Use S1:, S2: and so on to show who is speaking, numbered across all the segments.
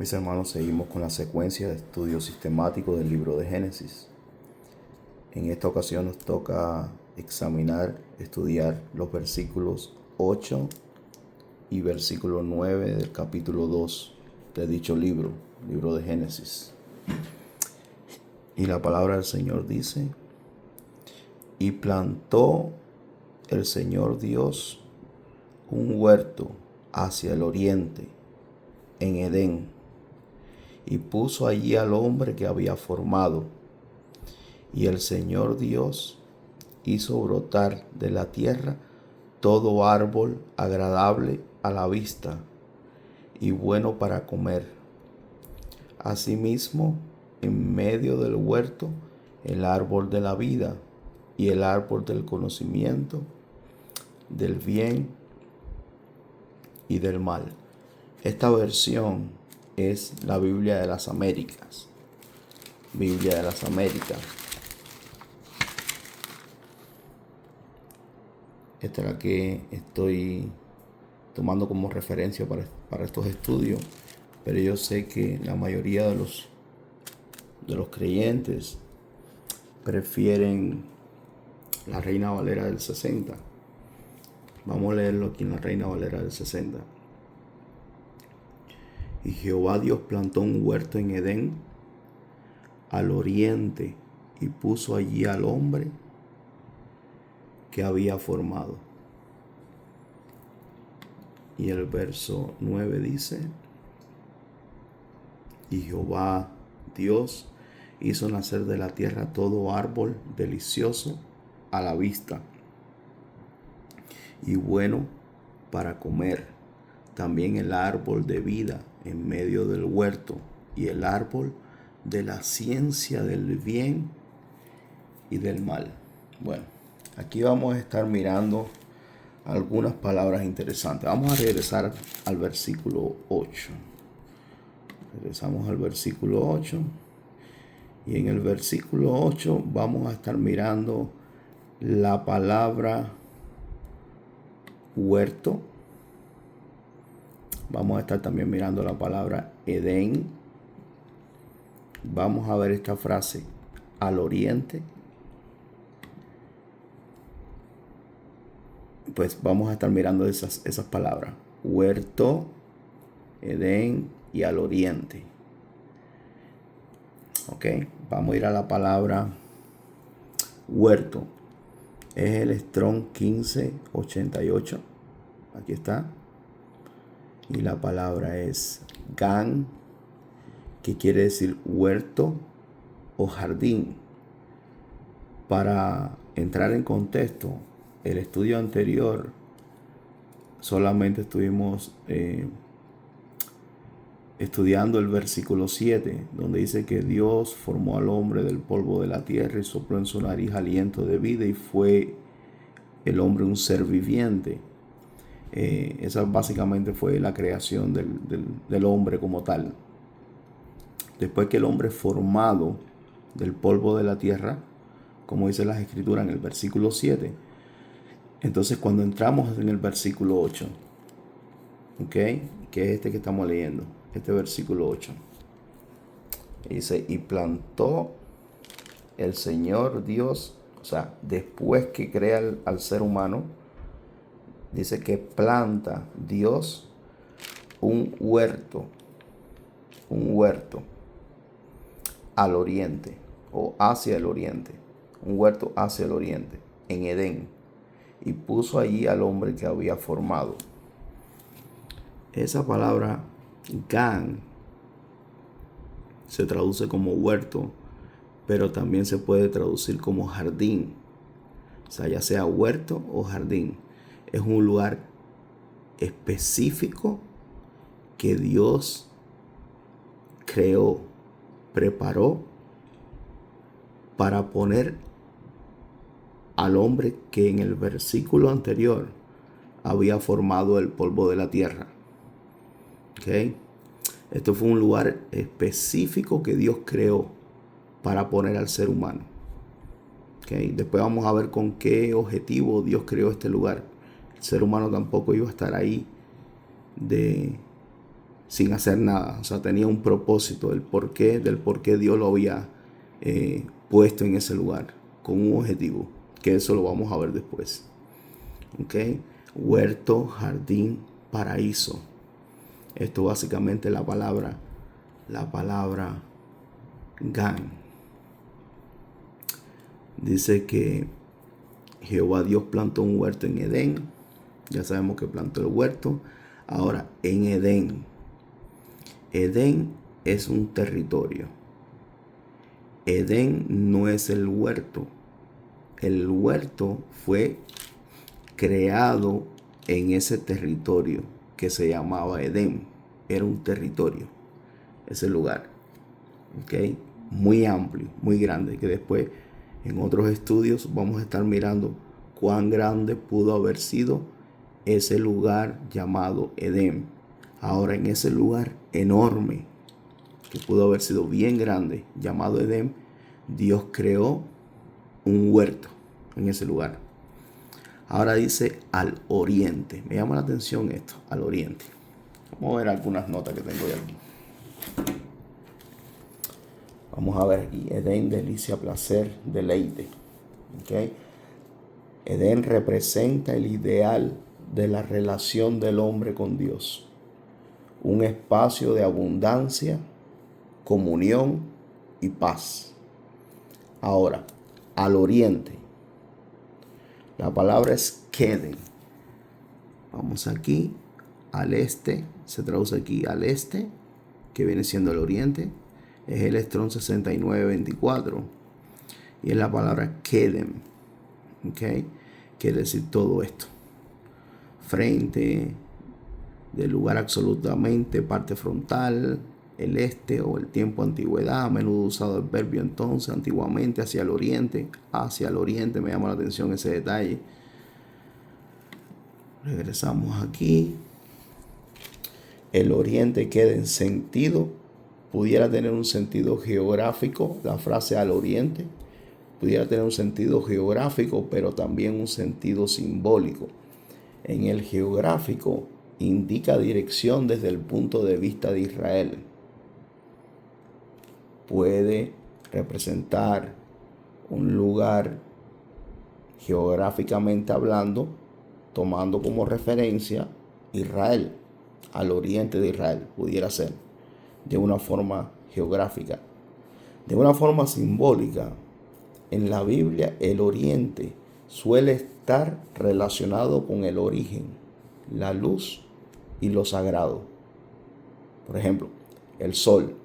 S1: Mis hermanos, seguimos con la secuencia de estudio sistemático del libro de Génesis. En esta ocasión nos toca estudiar los versículos 8 y versículo 9 del capítulo 2 de dicho libro de Génesis. Y la palabra del Señor dice: y plantó el Señor Dios un huerto hacia el oriente, en Edén, y puso allí al hombre que había formado. Y el Señor Dios hizo brotar de la tierra todo árbol agradable a la vista y bueno para comer. Asimismo, en medio del huerto, el árbol de la vida y el árbol del conocimiento del bien y del mal. Esta versión es la Biblia de las Américas. Biblia de las Américas. Esta es la que estoy tomando como referencia para estos estudios. Pero yo sé que la mayoría de los creyentes prefieren la Reina Valera del 60. Vamos a leerlo aquí en la Reina Valera del 60. Y Jehová Dios plantó un huerto en Edén, al oriente, y puso allí al hombre que había formado. Y el verso 9 dice: y Jehová Dios hizo nacer de la tierra todo árbol delicioso a la vista y bueno para comer, también el árbol de vida en medio del huerto y el árbol de la ciencia del bien y del mal. Bueno, aquí vamos a estar mirando algunas palabras interesantes. Vamos a regresar al versículo 8. Regresamos al versículo 8. Y en el versículo 8 vamos a estar mirando la palabra huerto. Vamos a estar también mirando la palabra Edén. Vamos a ver esta frase: al oriente. Pues vamos a estar mirando esas palabras: huerto, Edén y al oriente. Ok, vamos a ir a la palabra huerto. Es el Strong 1588. Aquí está. Y la palabra es gan, que quiere decir huerto o jardín. Para entrar en contexto, el estudio anterior solamente estuvimos estudiando el versículo 7, donde dice que Dios formó al hombre del polvo de la tierra y sopló en su nariz aliento de vida y fue el hombre un ser viviente. Esa básicamente fue la creación del hombre como tal. Después que el hombre formado del polvo de la tierra, como dice las escrituras en el versículo 7, entonces cuando entramos en el versículo 8, ¿ok?, que es este que estamos leyendo, este versículo 8, dice: y plantó el Señor Dios, o sea, después que crea al ser humano, dice que planta Dios un huerto al oriente o hacia el oriente, un huerto hacia el oriente, en Edén, y puso allí al hombre que había formado. Esa palabra gan se traduce como huerto, pero también se puede traducir como jardín. O sea, ya sea huerto o jardín. Es un lugar específico que Dios creó, preparó para poner al hombre que en el versículo anterior había formado el polvo de la tierra. ¿Okay? Esto fue un lugar específico que Dios creó para poner al ser humano. ¿Okay? Después vamos a ver con qué objetivo Dios creó este lugar. El ser humano tampoco iba a estar ahí de sin hacer nada. O sea, tenía un propósito, del por qué Dios lo había puesto en ese lugar, con un objetivo, que eso lo vamos a ver después. ¿Ok? Huerto, jardín, paraíso. Esto básicamente la palabra Gan. Dice que Jehová Dios plantó un huerto en Edén. Ya sabemos que plantó el huerto. Ahora, en Edén. Edén es un territorio. Edén no es el huerto. El huerto fue creado en ese territorio que se llamaba Edén. Era un territorio, ese lugar. ¿Ok? Muy amplio, muy grande, que después en otros estudios vamos a estar mirando cuán grande pudo haber sido ese lugar llamado Edén. Ahora, en ese lugar enorme, que pudo haber sido bien grande, llamado Edén, Dios creó un huerto en ese lugar. Ahora dice al oriente. Me llama la atención esto, al oriente. Vamos a ver algunas notas que tengo de aquí. Vamos a ver aquí. Edén, delicia, placer, deleite. ¿Okay? Edén representa el ideal de la relación del hombre con Dios. Un espacio de abundancia, comunión y paz. Ahora, al oriente. La palabra es Keden. Vamos aquí, al este, se traduce aquí al este, que viene siendo el oriente. Es el Strong 6924. Y es la palabra Kedem. ¿Ok? Quiere decir todo esto. Frente, del lugar absolutamente, parte frontal, el este o el tiempo antigüedad. A menudo usado el verbio entonces, antiguamente, hacia el oriente. Hacia el oriente, me llama la atención ese detalle. Regresamos aquí. El oriente queda en sentido. Pudiera tener un sentido geográfico, la frase al oriente. Pudiera tener un sentido geográfico, pero también un sentido simbólico. En el geográfico indica dirección desde el punto de vista de Israel. Puede representar un lugar geográficamente hablando, tomando como referencia Israel, al oriente de Israel, pudiera ser, de una forma geográfica. De una forma simbólica, en la Biblia el oriente suele estar relacionado con el origen, la luz y lo sagrado. Por ejemplo, el sol.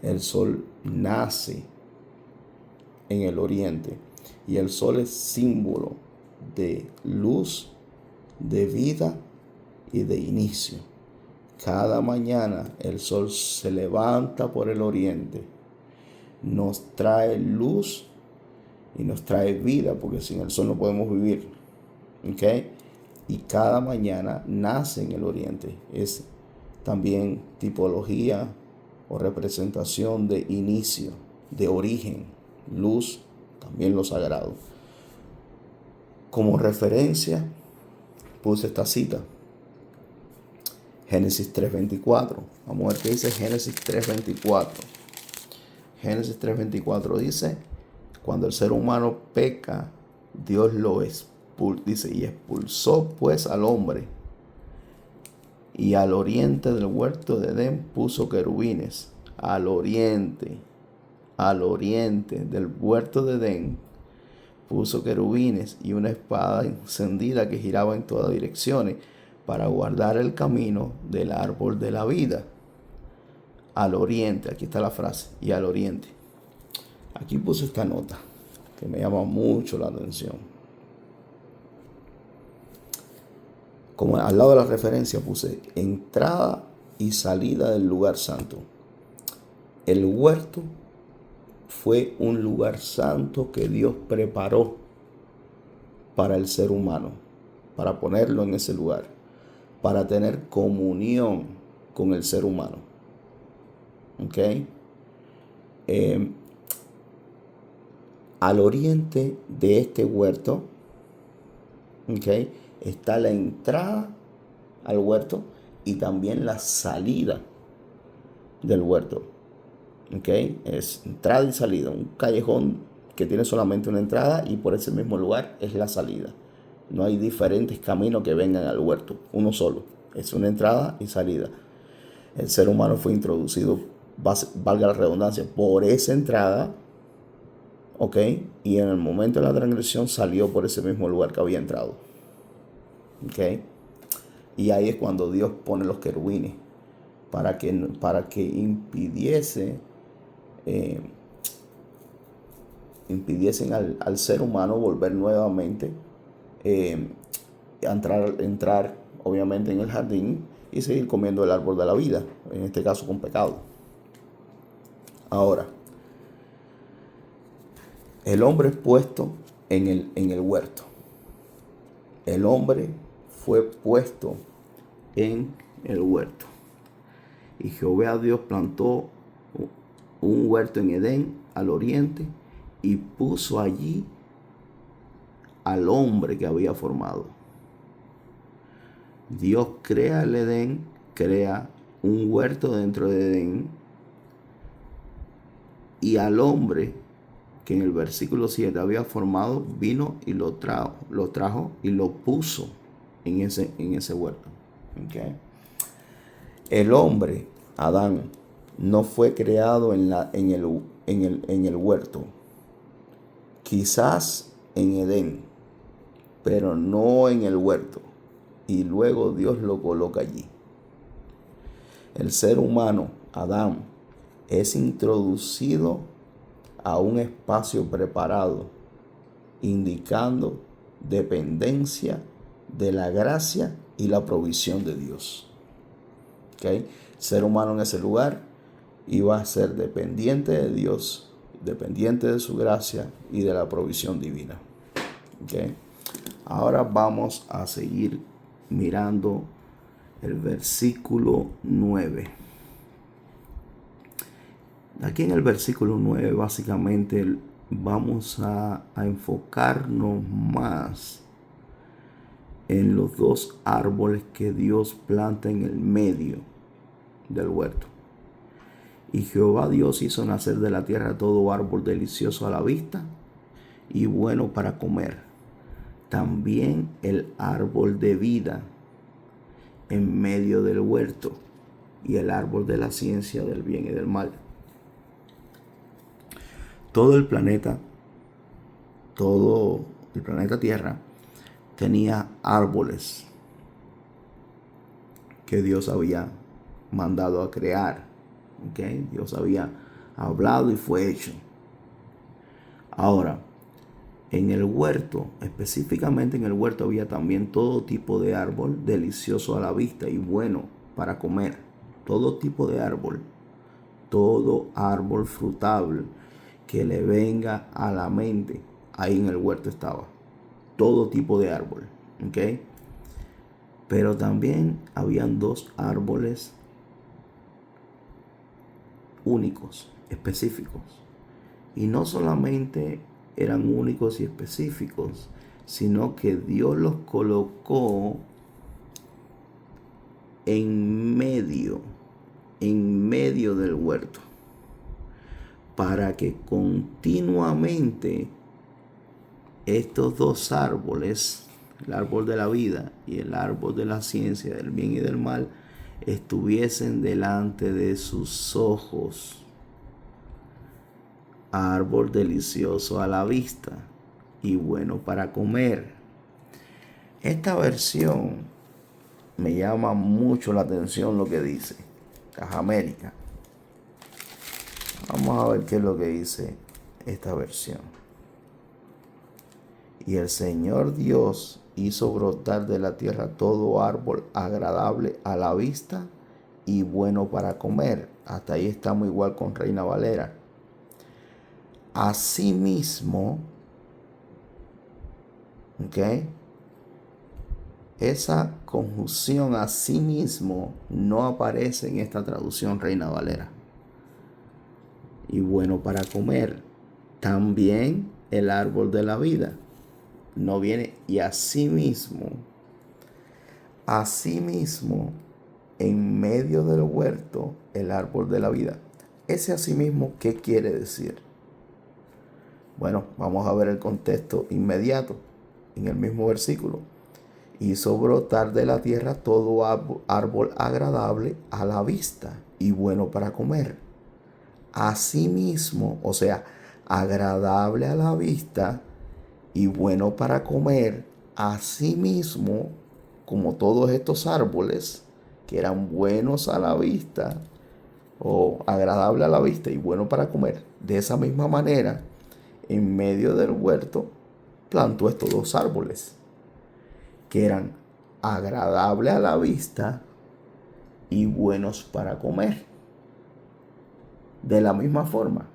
S1: El sol nace en el oriente y el sol es símbolo de luz, de vida y de inicio. Cada mañana el sol se levanta por el oriente, nos trae luz y nos trae vida, porque sin el sol no podemos vivir. ¿Ok? Y cada mañana nace en el oriente. Es también tipología o representación de inicio, de origen, luz, también lo sagrado. Como referencia puse esta cita. Génesis 3:24. Vamos a ver qué dice Génesis 3:24. Génesis 3:24 dice: cuando el ser humano peca, Dios lo dice, y expulsó pues al hombre, y al oriente del huerto de Edén puso querubines. Al oriente del huerto de Edén puso querubines y una espada encendida que giraba en todas direcciones para guardar el camino del árbol de la vida. Al oriente, aquí está la frase, y al oriente. Aquí puse esta nota que me llama mucho la atención. Como al lado de la referencia puse entrada y salida del lugar santo. El huerto fue un lugar santo que Dios preparó para el ser humano, para ponerlo en ese lugar, para tener comunión con el ser humano. ¿Ok? Al oriente de este huerto, ¿okay?, está la entrada al huerto y también la salida del huerto. ¿Ok? Es entrada y salida, un callejón que tiene solamente una entrada y por ese mismo lugar es la salida. No hay diferentes caminos que vengan al huerto, uno solo. Es una entrada y salida. El ser humano fue introducido, valga la redundancia, por esa entrada, ¿ok? Y en el momento de la transgresión salió por ese mismo lugar que había entrado, ¿ok? Y ahí es cuando Dios pone los querubines para que impidiesen al ser humano volver nuevamente eh, entrar obviamente en el jardín y seguir comiendo el árbol de la vida, en este caso con pecado. Ahora, el hombre es puesto en el huerto. El hombre fue puesto en el huerto. Y Jehová Dios plantó un huerto en Edén al oriente y puso allí al hombre que había formado. Dios crea el Edén, crea un huerto dentro de Edén, y al hombre que en el versículo 7 había formado, vino y lo trajo y lo puso en ese huerto. ¿Okay? El hombre, Adán, no fue creado en el huerto. Quizás en Edén, pero no en el huerto. Y luego Dios lo coloca allí. El ser humano, Adán, es introducido a un espacio preparado, indicando dependencia de la gracia y la provisión de Dios. ¿Okay? El ser humano en ese lugar iba a ser dependiente de Dios, dependiente de su gracia y de la provisión divina. ¿Okay? Ahora vamos a seguir mirando el versículo 9. Aquí en el versículo 9 básicamente vamos a enfocarnos más en los dos árboles que Dios planta en el medio del huerto. Y Jehová Dios hizo nacer de la tierra todo árbol delicioso a la vista y bueno para comer. También el árbol de vida en medio del huerto y el árbol de la ciencia del bien y del mal. Todo el planeta Tierra tenía árboles que Dios había mandado a crear. ¿Okay? Dios había hablado y fue hecho. Ahora, en el huerto, específicamente en el huerto, había también todo tipo de árbol delicioso a la vista y bueno para comer. Todo tipo de árbol. Todo árbol frutable que le venga a la mente. Ahí en el huerto estaba. Todo tipo de árbol. ¿Ok? Pero también habían dos árboles únicos, específicos. Y no solamente eran únicos y específicos, sino que Dios los colocó en medio del huerto, para que continuamente estos dos árboles, el árbol de la vida y el árbol de la ciencia del bien y del mal, estuviesen delante de sus ojos. Árbol delicioso a la vista y bueno para comer. Esta versión me llama mucho la atención lo que dice Caja América. Vamos a ver qué es lo que dice esta versión. Y el Señor Dios hizo brotar de la tierra todo árbol agradable a la vista y bueno para comer. Hasta ahí estamos igual con Reina Valera. Asimismo, ¿ok? Esa conjunción asimismo no aparece en esta traducción Reina Valera. Y bueno para comer. También el árbol de la vida. No viene y asimismo en medio del huerto el árbol de la vida. Ese asimismo, ¿qué quiere decir? Bueno, vamos a ver el contexto inmediato en el mismo versículo. Hizo brotar de la tierra todo árbol agradable a la vista y bueno para comer. Asimismo, o sea, agradable a la vista y bueno para comer, asimismo, como todos estos árboles que eran buenos a la vista o agradable a la vista y bueno para comer, de esa misma manera, en medio del huerto plantó estos dos árboles que eran agradables a la vista y buenos para comer. De la misma forma,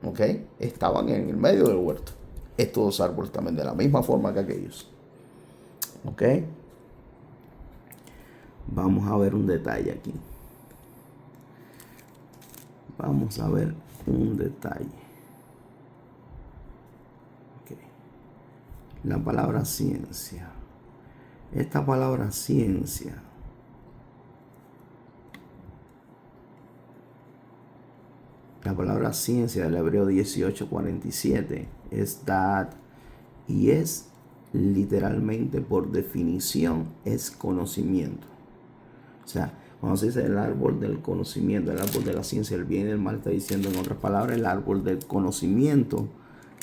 S1: ¿ok? Estaban en el medio del huerto estos dos árboles también, de la misma forma que aquellos, ¿ok? Vamos a ver un detalle aquí. Vamos a ver un detalle. Okay. La palabra ciencia. Esta palabra ciencia la palabra ciencia del hebreo 18:47 es dad y es literalmente, por definición, es conocimiento. O sea, cuando se dice el árbol del conocimiento, el árbol de la ciencia, el bien y el mal, está diciendo en otras palabras el árbol del conocimiento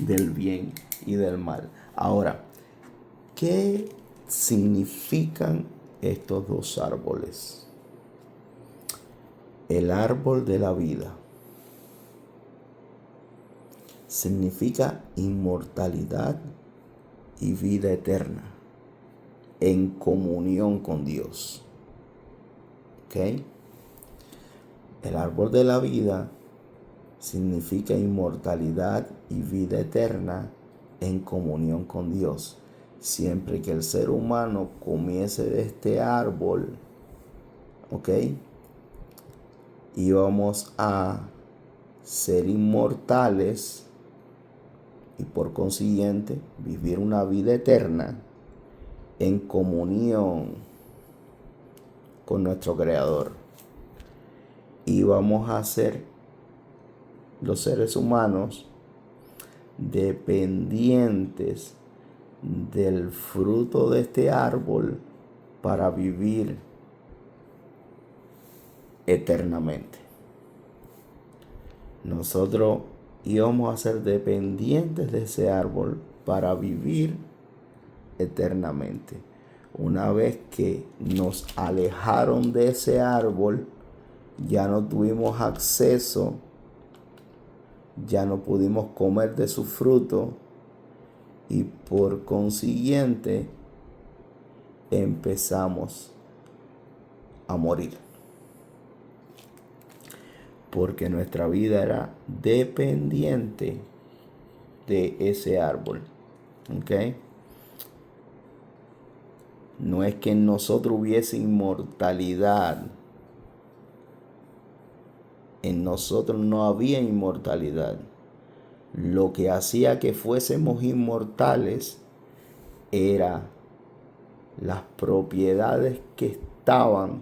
S1: del bien y del mal. Ahora, ¿qué significan estos dos árboles? El árbol de la vida significa inmortalidad y vida eterna en comunión con Dios. ¿Ok? El árbol de la vida significa inmortalidad y vida eterna en comunión con Dios. Siempre que el ser humano comiese de este árbol, ¿ok?, íbamos a ser inmortales y por consiguiente vivir una vida eterna en comunión con nuestro Creador. Y vamos a ser los seres humanos dependientes del fruto de este árbol para vivir eternamente. Nosotros íbamos a ser dependientes de ese árbol para vivir eternamente. Una vez que nos alejaron de ese árbol, ya no tuvimos acceso, ya no pudimos comer de su fruto y por consiguiente empezamos a morir. Porque nuestra vida era dependiente de ese árbol. ¿Ok? No es que en nosotros hubiese inmortalidad. En nosotros no había inmortalidad. Lo que hacía que fuésemos inmortales era las propiedades que estaban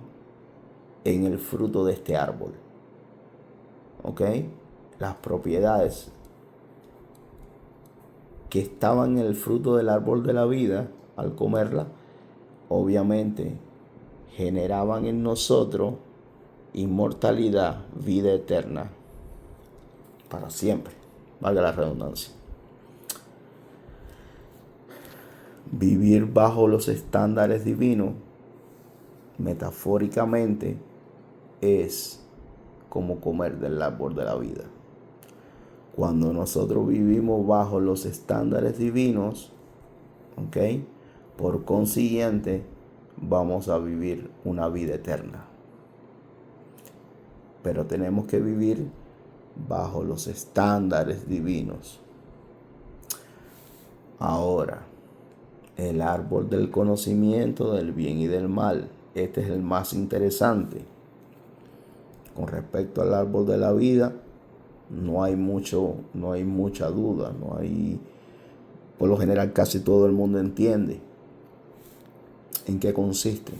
S1: en el fruto de este árbol. ¿Ok? Las propiedades que estaban en el fruto del árbol de la vida, al comerla, obviamente generaban en nosotros inmortalidad, vida eterna, para siempre, valga la redundancia. Vivir bajo los estándares divinos, metafóricamente, es como comer del árbol de la vida. Cuando nosotros vivimos bajo los estándares divinos, ¿ok?, por consiguiente, vamos a vivir una vida eterna. Pero tenemos que vivir bajo los estándares divinos. Ahora, el árbol del conocimiento del bien y del mal. Este es el más interesante. Con respecto al árbol de la vida, no hay mucha duda, por lo general casi todo el mundo entiende en qué consiste.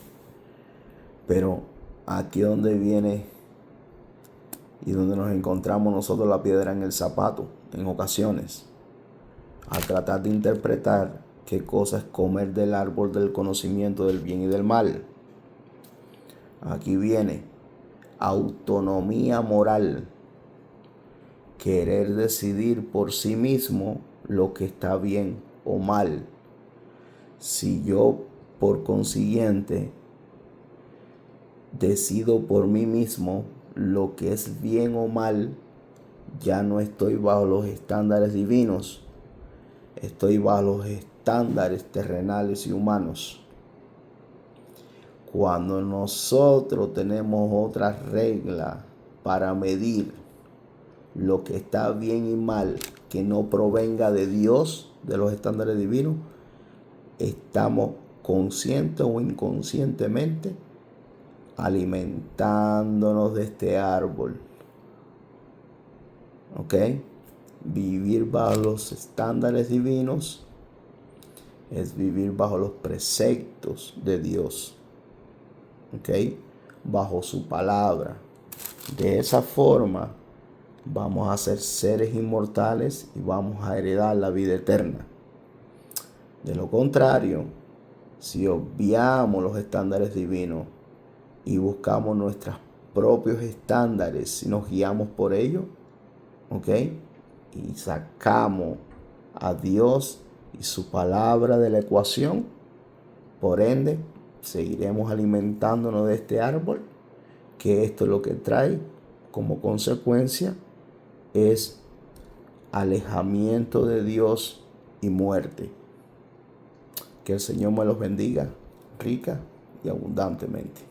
S1: Pero aquí donde viene y donde nos encontramos nosotros la piedra en el zapato en ocasiones, a tratar de interpretar qué cosa es comer del árbol del conocimiento del bien y del mal. Aquí viene autonomía moral, querer decidir por sí mismo lo que está bien o mal. Si yo, por consiguiente, decido por mí mismo lo que es bien o mal, ya no estoy bajo los estándares divinos, estoy bajo los estándares terrenales y humanos. Cuando nosotros tenemos otra regla para medir lo que está bien y mal, que no provenga de Dios, de los estándares divinos, estamos conscientes o inconscientemente alimentándonos de este árbol. ¿Ok? Vivir bajo los estándares divinos es vivir bajo los preceptos de Dios. ¿Ok? Bajo su palabra. De esa forma vamos a ser seres inmortales y vamos a heredar la vida eterna. De lo contrario, si obviamos los estándares divinos y buscamos nuestros propios estándares y nos guiamos por ellos, ¿ok? Y sacamos a Dios y su palabra de la ecuación, por ende, seguiremos alimentándonos de este árbol, que esto lo que trae como consecuencia es alejamiento de Dios y muerte. Que el Señor me los bendiga rica y abundantemente.